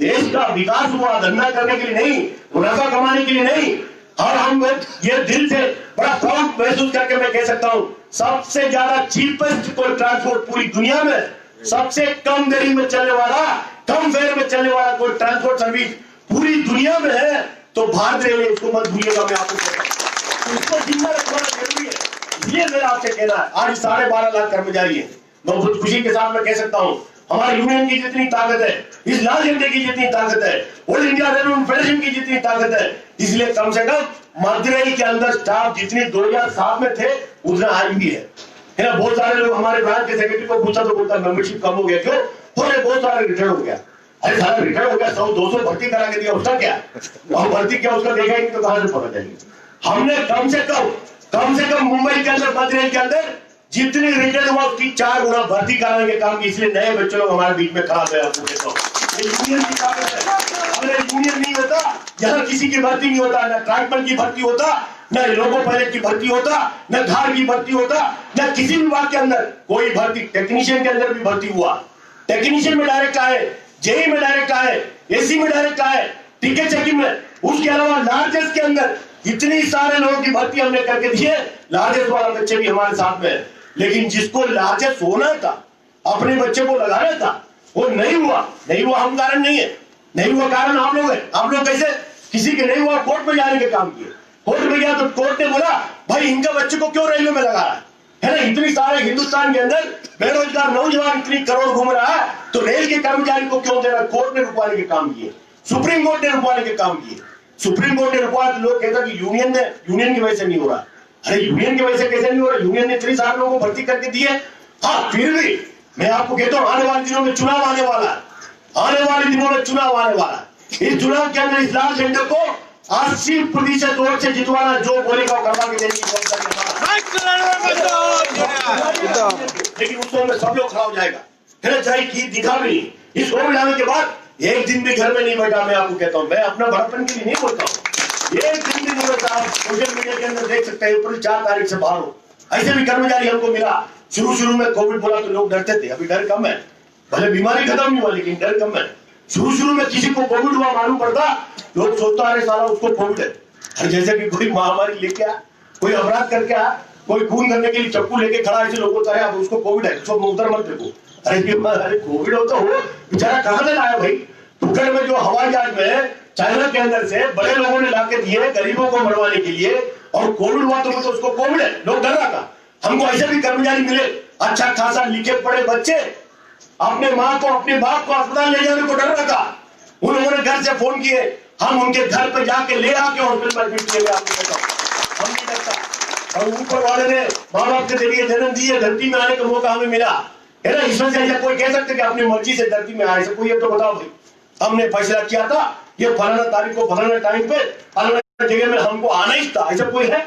देश का विकास हुआ, धंधा करने के लिए नहीं, मुनाफा कमाने के लिए नहीं। और हम ये दिल से बड़ा प्राउड महसूस करके मैं कह सकता हूँ, सबसे ज्यादा चीपेस्ट कोई ट्रांसपोर्ट पूरी दुनिया में, सबसे कम देरी में चलने वाला, कम फेयर में चलने वाला कोई ट्रांसपोर्ट सर्विस पूरी दुनिया में है तो भारत रेल है। इसको मत भूलिएगा, मैं आपको कहता हूं, इसको जिम्मा रखना जरूरी है। ये मेरा आपसे कहना है। आज 12.5 लाख कर्मचारी है, मैं बहुत खुशी के साथ मैं कह सकता हूँ हमारे यूनियन की जितनी ताकत है, इस लाल झंडे की जितनी ताकत है, ऑल इंडिया रेलवे फेडरेशन की जितनी ताकत है, इसलिए कम से कम मदुरई के अंदर स्टाफ जितने 2007 में थे उतना आज भी है ना। बहुत सारे लोग हमारे ब्रांच के सेक्रेटरी को पूछा तो बोलता मेंबरशिप कम हो गया, क्यों? बोले बहुत सारे रिटर्न हो गया। अरे सारा रिटर्न हो गया, 100-200 भर्ती करा के दिया, उसका क्या? और भर्ती क्या उसका देखा ही तो कहां से पता चलेगी? हमने कम से कम मुंबई के अंदर, मदुरई के अंदर जितनी रिटर्न हुआ उसकी 4 गुना भर्ती कराने के काम की, इसलिए नए बच्चे लोग हमारे बीच में खराब है। आपको कहता हूं यूनियन की ताकत है। अगर यूनियन नहीं होता यहाँ किसी की भर्ती नहीं होता, ना ट्रांसपोर्ट की भर्ती होता, न लोगो पायलट की भर्ती होता, न धार की भर्ती होता, न किसी विभाग के अंदर कोई भर्ती। टेक्नीशियन के अंदर भी भर्ती हुआ, टेक्नीशियन में डायरेक्ट आए, जेई में डायरेक्ट आए, एसी में डायरेक्ट आए, टिकट चेकिंग में। उसके अलावा लार्जेस्ट के अंदर इतनी सारे लोगों की भर्ती हमने करके दी है। लार्जेस्ट वाला बच्चे भी हमारे साथ में है, लेकिन जिसको लार्जेस्ट होना था, अपने बच्चे को लगाना था, वो नहीं हुआ। हम कारण नहीं है, नहीं हुआ कारण आप लोग है। आप लोग कैसे किसी के नहीं हुआ कोर्ट में जाने के काम किए, कोर्ट में गया तो कोर्ट ने बोला भाई इनका बच्चे को क्यों रेलवे में लगा रहा है ना। इतनी सारे हिंदुस्तान के अंदर बेरोजगार नौजवान इतनी करोड़ घूम रहा है, तो रेल के कर्मचारी को क्यों दे रहा है? कोर्ट ने रुकवाने के काम किए, सुप्रीम कोर्ट ने रुकवाने के काम किए। सुप्रीम कोर्ट ने रुकवा तो लोग कहता कि यूनियन की वजह से नहीं हो रहा। अरे यूनियन की वजह से कैसे नहीं हो रहा? यूनियन ने इतने सारे लोगों को भर्ती करके दी है। हाँ, फिर भी मैं आपको कहता हूँ आने वाले दिनों में चुनाव आने वाला है, आने वाले दिनों में चुनाव आने वाला है। इस चुनाव के अंदर इस लाल झंडे को 80% वोट से जितवाना, जो बोलेगा करवा के देने की लेकिन उस में सब लोग खड़ा हो जाएगा, फिर चाहे की दिखा भी नहीं। इस कोविड आने के बाद एक दिन भी घर में नहीं बैठा। मैं आपको कहता हूँ, मैं अपना बड़प्पन के लिए नहीं बोलता हूँ, एक दिन भी नहीं बैठा। आप सोशल मीडिया के अंदर देख सकते हैं, ऊपर 4 तारीख से बाहर हो। ऐसे भी कर्मचारी हमको मिला, शुरू में कोविड बोला तो लोग डरते थे, अभी डर कम है। भले बीमारी खत्म नहीं हुआ लेकिन डर कम है। शुरू में किसी को कोविड हुआ मालूम पड़ता, लोग सोचता अरे साला उसको कोविड है। और जैसे कि कोई महामारी लेके आ, कोई अपराध करके आ, कोई खून करने के लिए चप्पू लेके खड़ा, ऐसे लोगों को अब उसको कोविड है, उसको मुंह मत देखो। अरे कोविड हो तो हो, बेचारा कहां से लाया भाई? फुकड़ में जो हवाई जहाज में चाइना के अंदर से बड़े लोगों ने लाके दिए गरीबों को मरवाने के लिए, और कोविड हुआ तो उसको कोविड है, लोग डर रहा था। हमको ऐसे भी कर्मचारी मिले, अच्छा खासा लिखे पढ़े बच्चे, अपने माँ को अपने बाप को अस्पताल ले जाने को डर रहा था। उन्होंने घर से फोन किए, हम उनके घर पे जाके ले आके हॉस्पिटल में एडमिट किए। आपको हम नहीं डरता। और ऊपर वाले ने माँ बाप के जरिए जन्म दिए, धरती में आने का मौका हमें मिला है ना। इसमें से ऐसा कोई कह सकते कि अपनी मर्जी से धरती में आए? ऐसा कोई है तो बताओ भाई। हमने फैसला किया था ये फलाना तारीख को फलाना टाइम पे फलाना जगह में हमको आना ही था, ऐसा कोई है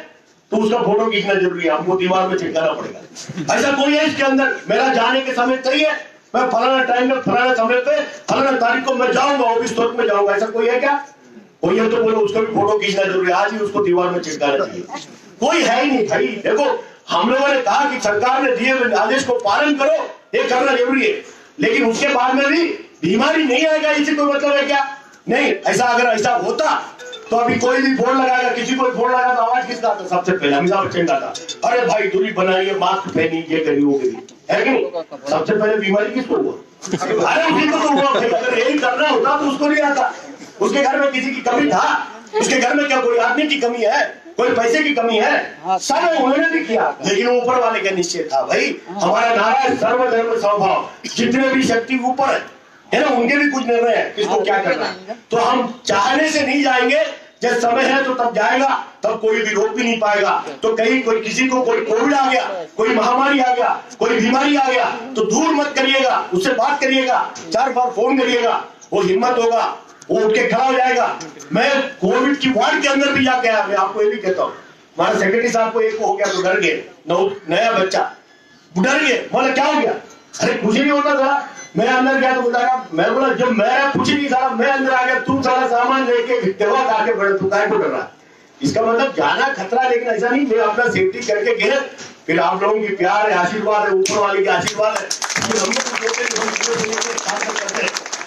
तो उसका फोटो खींचना जरूरी है, हमको दीवार में चिपकाना पड़ेगा। ऐसा कोई है इसके अंदर मेरा जाने के समय तय है, मैं फलाना टाइम में फलाना समय पे फलाना तारीख को मैं जाऊंगा, ऑफिस तौर में जाऊंगा, ऐसा कोई है क्या? कोई है तो बोलो उसका भी फोटो खींचना जरूरी है, आज ही उसको दीवार में चिपकाना चाहिए। कोई है ही नहीं भाई। देखो हम लोगों ने कहा कि सरकार ने दिए हुए आदेश को पालन करो, ये करना जरूरी है, लेकिन उसके बाद में भी बीमारी नहीं आएगा इससे कोई मतलब है क्या? नहीं। अगर ऐसा होता तो अभी कोई भी बोर्ड लगाएगा, किसी को बोर्ड लगा तो आवाज किसका आता? सबसे पहले अमिताभ बच्चन का था, अरे भाई दूरी बनाइए, मास्क पहनिए, ये करिए वो करिए, है कि नहीं? सबसे पहले बीमारी किसको हुआ? अरे उसी को तो हुआ भाई। अगर यही करना होता तो उसको नहीं आता। उसके घर में किसी की कमी था? उसके घर में क्या कोई आदमी की कमी है, कोई पैसे की कमी है? सब उन्होंने भी किया, लेकिन ऊपर वाले का निश्चय था भाई। हमारा नारा है सर्वधर्म समभाव, जितने भी शक्ति ऊपर है ना, उनके भी कुछ निर्णय है किसको क्या करना है। तो हम चाहने से नहीं जाएंगे, जब समय है तो तब जाएगा, तब कोई भी रोक भी नहीं पाएगा। तो कहीं कोई किसी को कोई कोविड आ गया, कोई महामारी आ गया, कोई बीमारी आ गया, तो दूर मत करिएगा, उससे बात करिएगा, 4 बार फोन करिएगा, वो हिम्मत होगा, वो उठ के खड़ा हो जाएगा। मैं कोविड की वार्ड के अंदर भी जाके आया, मैं आपको ये भी कहता हूँ, हमारे सेक्रेटरी साहब को एक हो गया तो डर गए, नया बच्चा डर गए, बोला क्या हो गया? अरे कुछ नहीं होता था। मैं अंदर गया तो बताया, मैं बोला जब मैं कुछ नहीं सारा, मैं अंदर आ गया, तू सारा सामान लेके दवा आके बढ़े, तू काय को डर रहा? इसका मतलब जाना खतरा, लेकिन ऐसा नहीं, मैं अपना सेफ्टी करके गए। फिर आप लोगों की प्यार है, आशीर्वाद है, ऊपर वाले की आशीर्वाद है,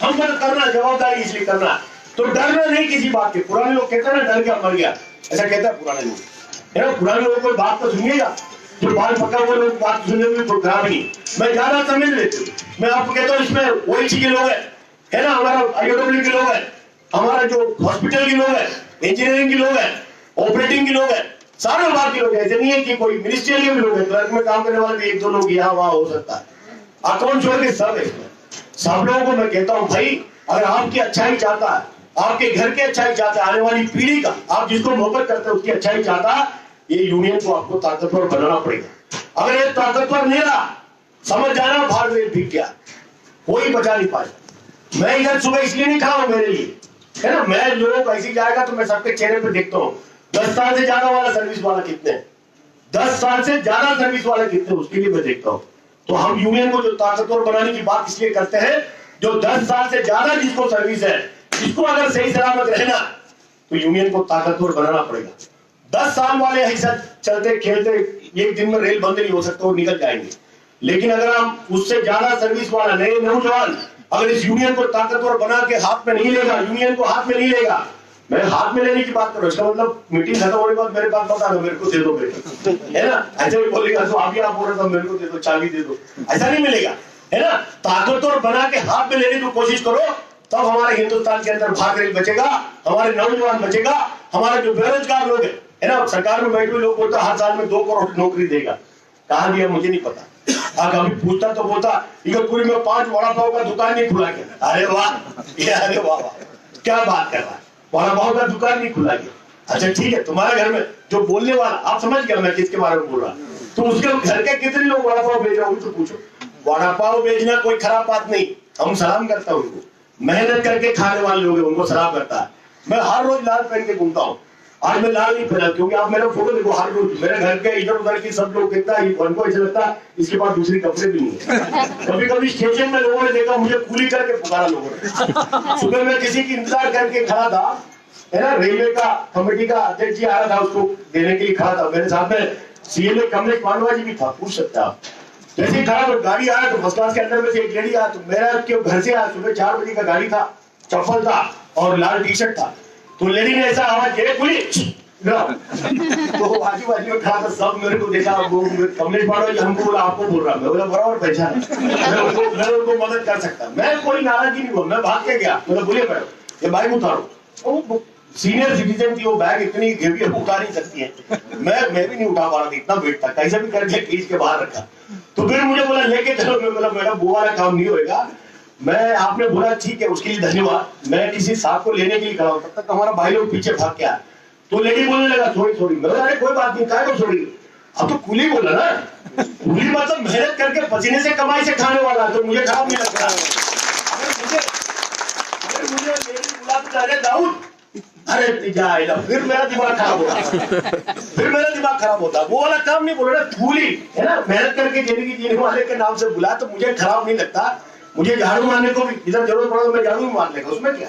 हम पर करना जवाबदारी इसलिए करना, तो डरना नहीं किसी बात के। पुराने लोग कहते हैं ना डर गया मर गया, ऐसा कहता है पुराने लोग, है ना। पुराने लोगों को बात तो सुनिएगा, जो बाल पका हुए लोग बात सुनेंगे तो खराब नहीं। मैं ज्यादा समझ लेती हूँ, मैं आपको कहता हूँ इसमें ओएचसी के लोग है ना, हमारा आईओडब्ल्यू के लोग है, हमारा जो हॉस्पिटल के लोग है, इंजीनियरिंग के लोग है, ऑपरेटिंग के लोग है, सारे विभाग के लोग है। ऐसे नहीं है कि कोई मिनिस्ट्रियल के भी लोग है, क्लर्क में काम करने वाले भी 1-2 लोग यहाँ वहां हो सकता है, अकाउंट छोड़ के सब है इसमें। सब लोगों को मैं कहता हूं भाई, अगर आपकी अच्छाई चाहता है, आपके घर की अच्छाई चाहता है, आने वाली पीढ़ी का, आप जिसको मोहब्बत करते हैं उसकी अच्छाई चाहता है, ये यूनियन को आपको ताकतवर बनाना पड़ेगा। अगर ये ताकतवर नहीं रहा, समझ जाना भाग में बिक गया, कोई बचा नहीं पाएगा। मैं इधर सुबह इसलिए नहीं खड़ा हूं मेरे लिए, है ना, मैं लोग ऐसी जाएगा तो मैं सबके चेहरे पे देखता हूँ 10 साल से ज्यादा वाला सर्विस वाला कितने, 10 साल से ज्यादा सर्विस वाले कितने, उसके लिए मैं देखता हूँ। तो हम यूनियन को जो ताकतवर बनाने की बात इसलिए करते हैं, जो 10 साल से ज्यादा जिसको सर्विस है, जिसको अगर सही सलामत रहना, तो यूनियन को ताकतवर बनाना पड़ेगा। 10 साल वाले ऐसा चलते खेलते एक दिन में रेल बंद नहीं हो सकता, वो निकल जाएंगे। लेकिन अगर हम उससे ज्यादा सर्विस वाला नए नौजवान अगर इस यूनियन को ताकतवर बना के हाथ में नहीं लेगा, यूनियन को हाथ में नहीं लेगा, मैं हाथ में लेने की बात कर रहा हूँ, इसका मतलब मीटिंग खत्म होने के बाद मेरे पास बता दो, मेरे को दे दो बेटे, है ना, ऐसे भी बोलेगा तो आप बोल रहे हो मेरे को दे दो, चाबी दे दो, ऐसा नहीं मिलेगा, है ना। ताकतवर बना के हाथ में लेने की कोशिश करो, तब हमारे हिंदुस्तान के अंदर भाग रेल बचेगा, हमारे नौजवान बचेगा, हमारे जो बेरोजगार लोग है ना, सरकार में बैठे हुए लोग बोलता हर साल में 2 करोड़ नौकरी देगा, कहाँ दिया मुझे नहीं पता। कभी पूछता तो बोलता इगतपुरी में 5 वड़ा पाव का दुकान नहीं खुला गया। अरे वाह, अरे वाह, क्या बात कर रहा है, वड़ा पाव का दुकान नहीं खुला गया। अच्छा ठीक है, तुम्हारे घर में जो बोलने वाला, आप समझ गया मैं किसके बारे में बोल रहा, तो उसके घर के कितने लोग वड़ा पाव बेच रहे हो तो पूछो। वड़ा पाव बेचना कोई खराब बात नहीं, हम सलाम करता हूँ उनको, मेहनत करके खाने वाले लोग हैं उनको सलाम करता है। मैं हर रोज लाल पहन के घूमता हूँ, आज मैं लाल नहीं पहना क्योंकि आप मेरा फोटो देखो, हर रोज मेरे घर के इधर उधर की सब लोग देखता है, उनको ऐसा लगता है इसके पास दूसरी कपड़े भी नहीं है। कभी कभी स्टेशन में लोगों ने देखा मुझे कूली करके पुकारा लोगों ने। सुबह मैं किसी की इंतजार करके खड़ा था, है ना, रेलवे का कमेटी का अध्यक्ष जी आ रहा था, उसको देने के लिए खड़ा था, मेरे साथ में सीएमए कमलेश पांडवा जी भी था, पूछ सकते आप। जैसे ही खड़ा तो गाड़ी आया तो फर्स्ट क्लास के अंदर में से एक लेडी आया, तो मेरा घर से आया, सुबह 4 बजे का गाड़ी था, चप्पल था और लाल टी शर्ट था, तो लेडी ने ऐसा आवाज किया पुलिस, तो आजू बाजू में खड़ा था, सब मेरे को देखा, कमलेश पांडवा जी हमको बोला आपको बोल रहा, मैं बोला बराबर पहचान, मैं उनको मदद कर सकता, मैं कोई नाराजगी नहीं हुआ, मैं भाग के गया, बोला बोलिए मैडम ये बाइक उतारो। सीनियर सिटीजन थी, वो बैग इतनी हेवी है उठा नहीं सकती है, मैं भी नहीं उठा पा रहा था, इतना वेट था, कैसे भी करके खींच के बाहर रखा। तो फिर मुझे बोला लेके चलो, मैं बोला मैडम वो वाला काम नहीं होगा, मैं आपने बोला ठीक है उसके लिए धन्यवाद, मैं किसी साहब को लेने के लिए खड़ा हूं, तब तक हमारा भाई लोग पीछे भाग के आया, तो लेडी बोलने लगा सॉरी सॉरी, मैं बोला अरे कोई बात नहीं, काय को सॉरी, अब तो कुली बोला ना, कुली मतलब मेहनत करके पसीने से कमाई से खाने वाला, तो मुझे खराब नहीं लगता। मुझे लेडी बुला तो अरे दाऊद, अरे जाएगा, फिर मेरा दिमाग खराब होता, वो वाला काम नहीं बोल रहा, कूली है ना, मेहनत करके जिंदगी जीने वाले के नाम से बुला, तो मुझे खराब नहीं लगता। मुझे झाड़ू मारने को भी इधर जरूरत पड़ा तो मैं झाड़ू भी मार लेगा, उसमें क्या,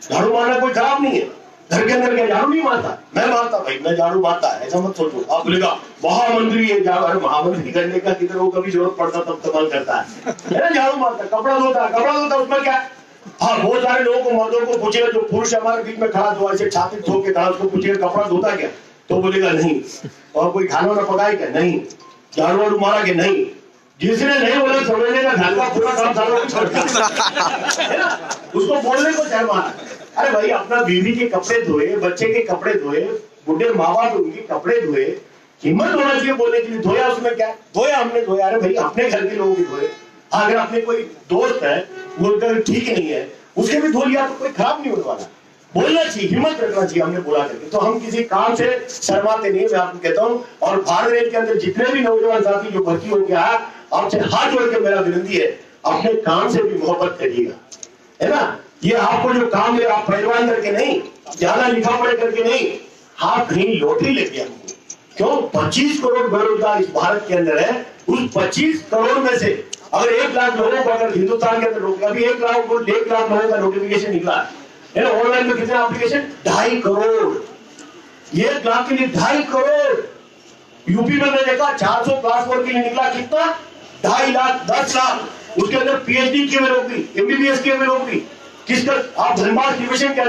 झाड़ू मारना कोई खराब नहीं है, घर के अंदर क्या झाड़ू नहीं मारता, मैं मारता भाई, मैं झाड़ू मारता है, ऐसा मत सोचो। आप बोलेगा महामंत्री है, झाड़ू महामंत्री करने का किधर वो कभी जरूरत पड़ता तब इस्तेमाल करता है ना, झाड़ू मारता, कपड़ा धोता उसमें क्या। हाँ, बहुत सारे लोगों को, मर्दों को पूछेगा, जो पुरुष हमारे बीच में खड़ा हुआ ऐसे छाती ठोक के खड़ा, उसको पूछेगा कपड़ा धोता क्या, तो बोलेगा नहीं, और कोई खाना ना पकाए क्या, नहीं, झाड़ू वाड़ू मारा क्या, नहीं। जिसने नहीं बोला समझने का घर का पूरा काम सारा छोड़ दिया, है ना, उसको बोलने को चाहे मारा। अरे भाई अपना बीवी के कपड़े धोए, बच्चे के कपड़े धोए, बुढ़े माँ बाप उनके कपड़े धोए, हिम्मत होना चाहिए बोलने के लिए, धोया उसमें क्या, धोया हमने धोया, अरे भाई अपने घर के लोगों की धोए, अगर अपने कोई दोस्त है वो ठीक नहीं है उसके भी धो लिया तो कोई खराब नहीं होने वाला। बोलना चाहिए, हिम्मत रखना चाहिए, हमने बोला करके, तो हम किसी काम से शर्माते नहीं, मैं आपको कहता हूँ। और भारत रेल के अंदर जितने भी नौजवान साथी जो भर्ती होकर आया, आपसे हाथ जोड़ के मेरा विनती है, अपने काम से भी मोहब्बत करिएगा, है ना। ये आपको जो काम है आप पहलवान करके नहीं, ज्यादा लिखा पढ़े करके नहीं, आप कहीं लॉटरी ले लिया, क्यों 25 करोड़ बेरोजगार इस भारत के अंदर है, उस 25 करोड़ में से अगर 1 लाख लोगों को अगर हिंदुस्तान के अंदर अभी 1 लाख लोगों का नोटिफिकेशन निकला है ना, ऑनलाइन में कितने एप्लीकेशन, 2.5 करोड़, 1 लाख के लिए 2.5 करोड़। यूपी में मैं देखा 400 क्लास 4 के लिए निकला, कितना 2.5 लाख 10 लाख, उसके अंदर पीएचडी किए हुए लोग भी, एमबीबीएस किए हुए लोग भी। किसका, आप धनबाद डिवीजन के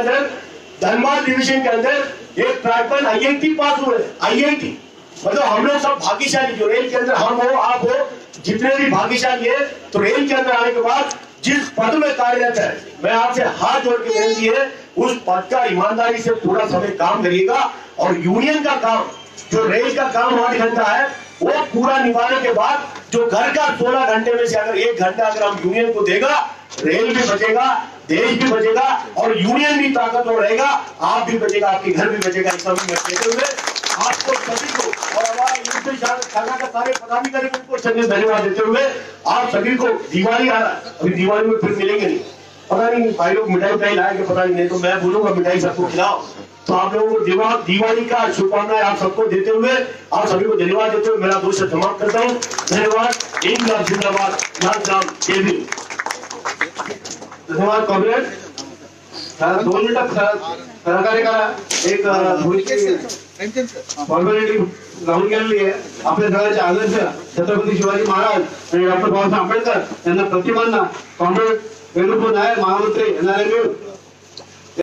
अंदर एक ट्राइबल आईआईटी पास हुए, आईआईटी, मतलब हम लोग सब भाग्यशाली, जो रेल के अंदर हम हो आप हो, जितने भी भाग्यशाली है, तो रेल के अंदर आने के बाद जिस पद में कार्यरत है, मैं आपसे हाथ जोड़ के विनती है, उस पद का ईमानदारी से पूरा समय काम करिएगा, और यूनियन का काम, जो रेल का काम 8 घंटा है, वो पूरा निभाने के बाद जो घर का 16 घंटे में से अगर 1 घंटा अगर हम यूनियन को देगा, रेल भी बचेगा, देश भी बचेगा और यूनियन भी ताकतवर रहेगा, आप भी बचेगा, आपके घर भी बचेगा। इस समय मैं कहते हुए आपको सभी को और हमारे यूपी शाखा के सारे पदाधिकारियों को धन्यवाद देते हुए आप सभी को दिवाली आ रहा है, अभी दिवाली में फिर मिलेंगे नहीं, पता नहीं भाई लोग मिठाई लाएंगे पता नहीं तो मैं बोलूंगा मिठाई सबको खिलाओ। तो आप लोगों को दिवाली का शुभकामनाएं आप सबको देते हुए आप सभी को धन्यवाद देते हुए मेरा दोस्त समाप्त करता हूँ। धन्यवाद। इंकलाब जिंदाबाद, लाल राम जय भीम। धन्यवाद कॉम्रेड। 2 मिनिट सहकार्य करा एक फॉर्मॅलिटी लावून गेलेली आहे। आपल्या सगळ्यांचे आदर्श छत्रपती शिवाजी महाराज आणि डॉक्टर बाबासाहेब आंबेडकर यांना प्रतिमांना कॉम्रेड वेणुगोपाल नायर महामंत्री NRMU